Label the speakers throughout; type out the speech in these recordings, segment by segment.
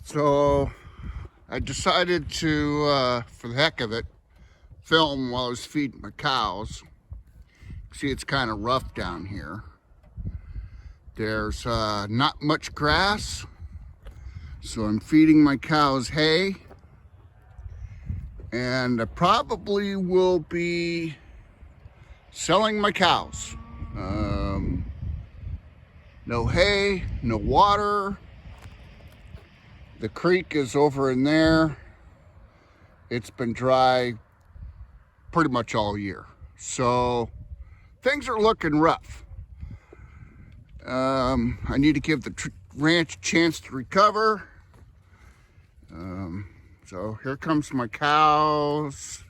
Speaker 1: So I decided to, for the heck of it, film while I was feeding my cows. See, it's kind of rough down here. There's not much grass, so I'm feeding my cows hay. And I probably will be selling my cows. No hay, no water. The creek is over in there. It's been dry pretty much all year. So things are looking rough. I need to give the ranch a chance to recover. So here comes my cows.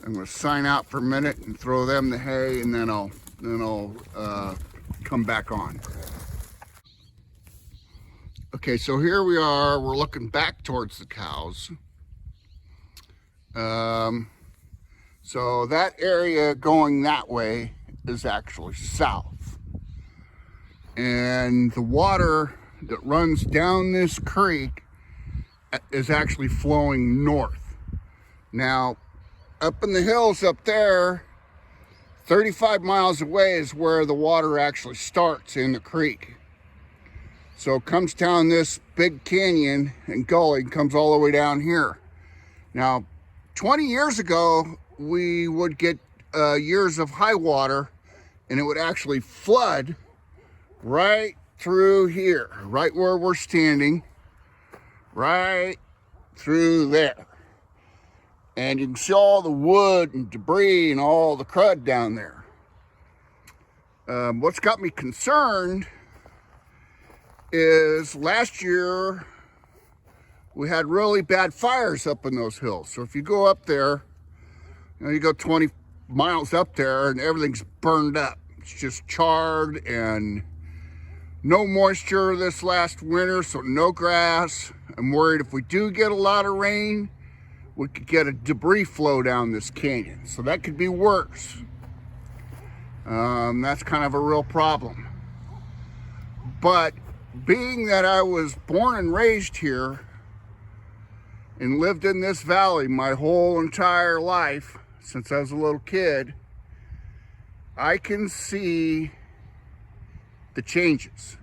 Speaker 1: I'm going to sign out for a minute and throw them the hay, and then I'll come back on. Okay, so here we are. We're looking back towards the cows. So that area going that way is actually south. And the water that runs down this creek is actually flowing north. Now, up in the hills up there, 35 miles away is where the water actually starts in the creek. So it comes down this big canyon and gully and comes all the way down here. Now, 20 years ago, we would get years of high water, and it would actually flood right through here, right where we're standing, right through there. And you can see all the wood and debris and all the crud down there. What's got me concerned is last year we had really bad fires up in those hills. So if you go up there, you go 20 miles up there and everything's burned up. It's just charred and no moisture this last winter, so no grass. I'm worried if we do get a lot of rain, we could get a debris flow down this canyon. So that could be worse. That's kind of a real problem. But being that I was born and raised here and lived in this valley my whole entire life, since I was a little kid, I can see the changes.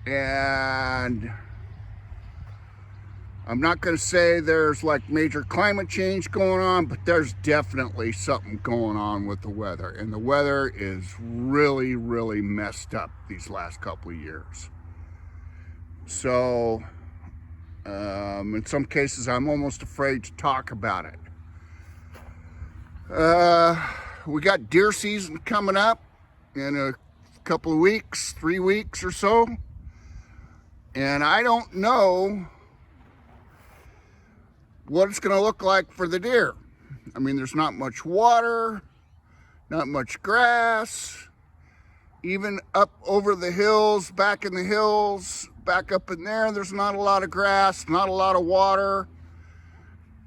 Speaker 1: And I'm not going to say there's like major climate change going on, but there's definitely something going on with the weather. And the weather is really, really messed up these last couple of years. So, in some cases, I'm almost afraid to talk about it. We got deer season coming up in a couple of weeks, 3 weeks or so. And I don't know what it's going to look like for the deer. I mean, there's not much water, not much grass. Even up over the hills, back in the hills, back up in there, there's not a lot of grass, not a lot of water.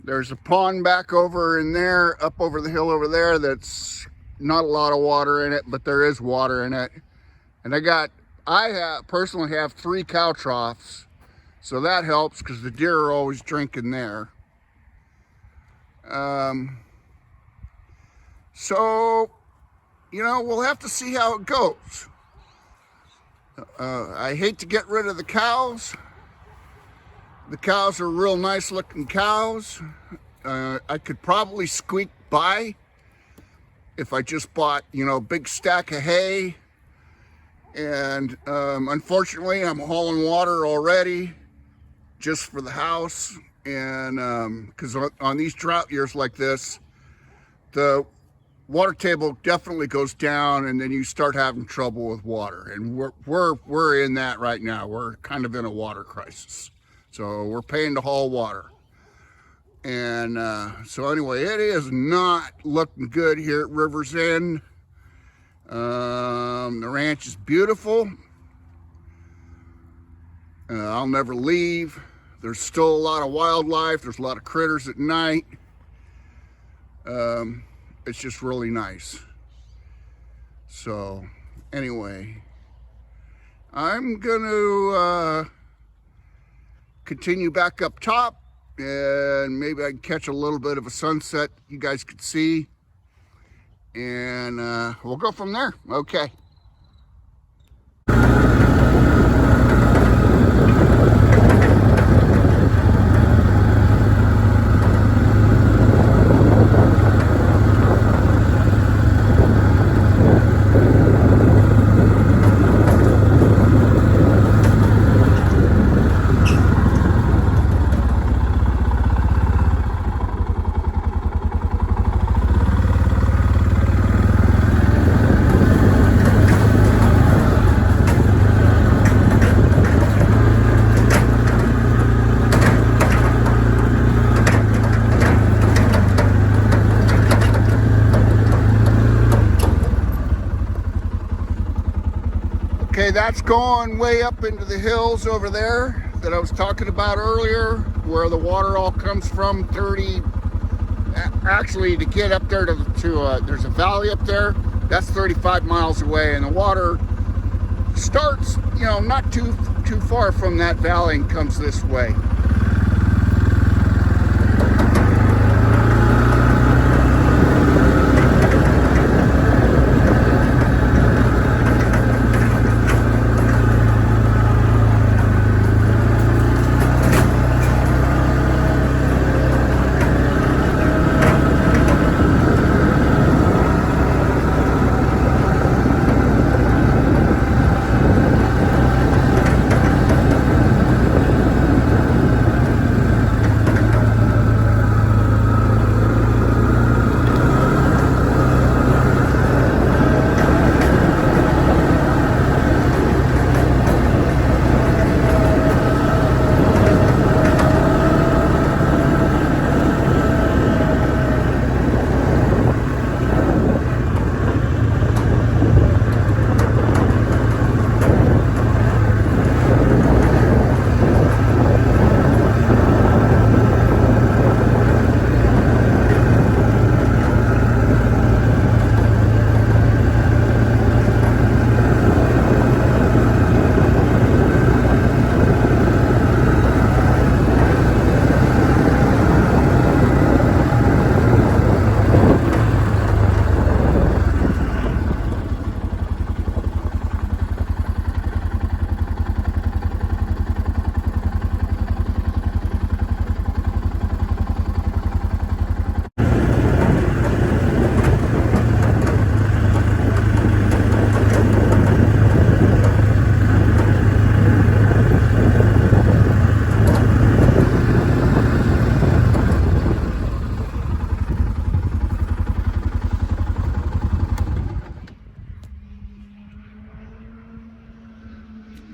Speaker 1: There's a pond back over in there, up over the hill over there, that's not a lot of water in it, but there is water in it. And I personally have 3 cow troughs, so that helps because the deer are always drinking there. So, we'll have to see how it goes. I hate to get rid of the cows. The cows are real nice looking cows. I could probably squeak by if I just bought, a big stack of hay. And unfortunately, I'm hauling water already just for the house. And because on these drought years like this, the water table definitely goes down, and then you start having trouble with water. And we're in that right now. We're kind of in a water crisis, so we're paying to haul water. And so anyway, it is not looking good here at River's End. The ranch is beautiful. I'll never leave. There's still a lot of wildlife. There's a lot of critters at night. It's just really nice. So anyway, I'm gonna continue back up top, and maybe I can catch a little bit of a sunset you guys could see, and we'll go from there. Okay. Okay, that's going way up into the hills over there that I was talking about earlier, where the water all comes from. Actually, to get up there there's a valley up there, that's 35 miles away, and the water starts, not too far from that valley and comes this way.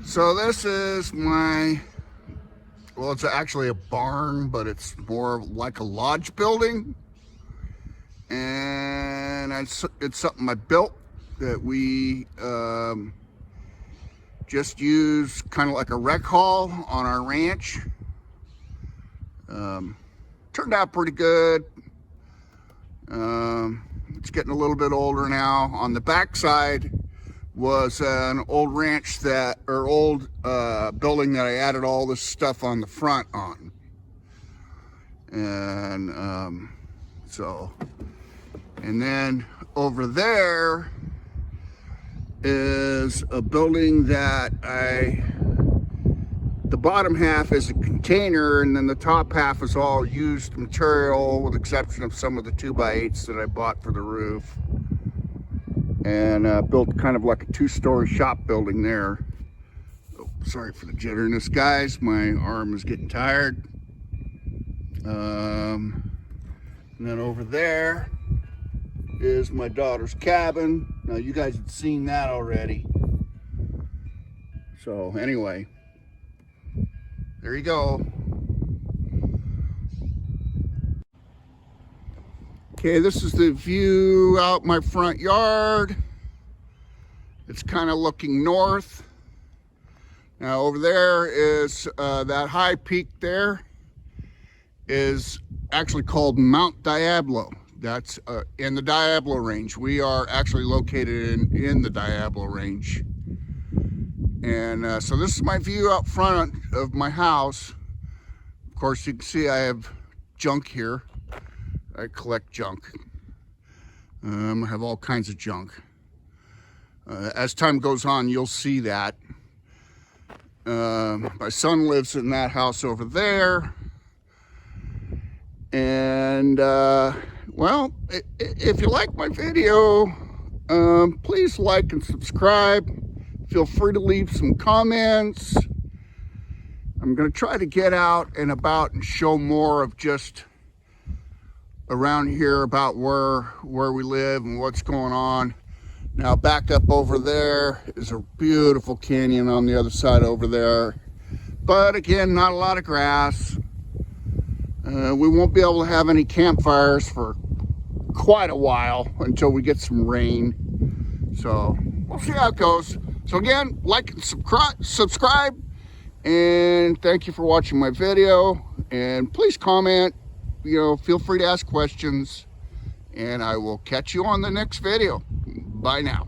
Speaker 1: So this is it's actually a barn, but it's more like a lodge building. And it's something I built that we just use kind of like a rec hall on our ranch. Turned out pretty good. It's getting a little bit older now. On the backside was an old ranch building that I added all this stuff on the front on. And and then over there is a building that the bottom half is a container, and then the top half is all used material, with the exception of some of the 2x8s that I bought for the roof. And built kind of like a 2-story shop building there. Oh, sorry for the jitteriness, guys. My arm is getting tired. And then over there is my daughter's cabin. Now, you guys have seen that already. So anyway, there you go. Okay, this is the view out my front yard. It's kind of looking north. Now over there is that high peak there is actually called Mount Diablo. That's in the Diablo Range. We are actually located in the Diablo Range. And so this is my view out front of my house. Of course, you can see I have junk here. I collect junk. I have all kinds of junk. As time goes on, you'll see that. My son lives in that house over there. And, well, if you like my video, please like and subscribe. Feel free to leave some comments. I'm going to try to get out and about and show more of just around here about where we live and what's going on. Now back up over there is a beautiful canyon on the other side over there. But again, not a lot of grass. We won't be able to have any campfires for quite a while until we get some rain. So we'll see how it goes. So again, like and subscribe. And thank you for watching my video. And please comment. Feel free to ask questions. And I will catch you on the next video. Bye now.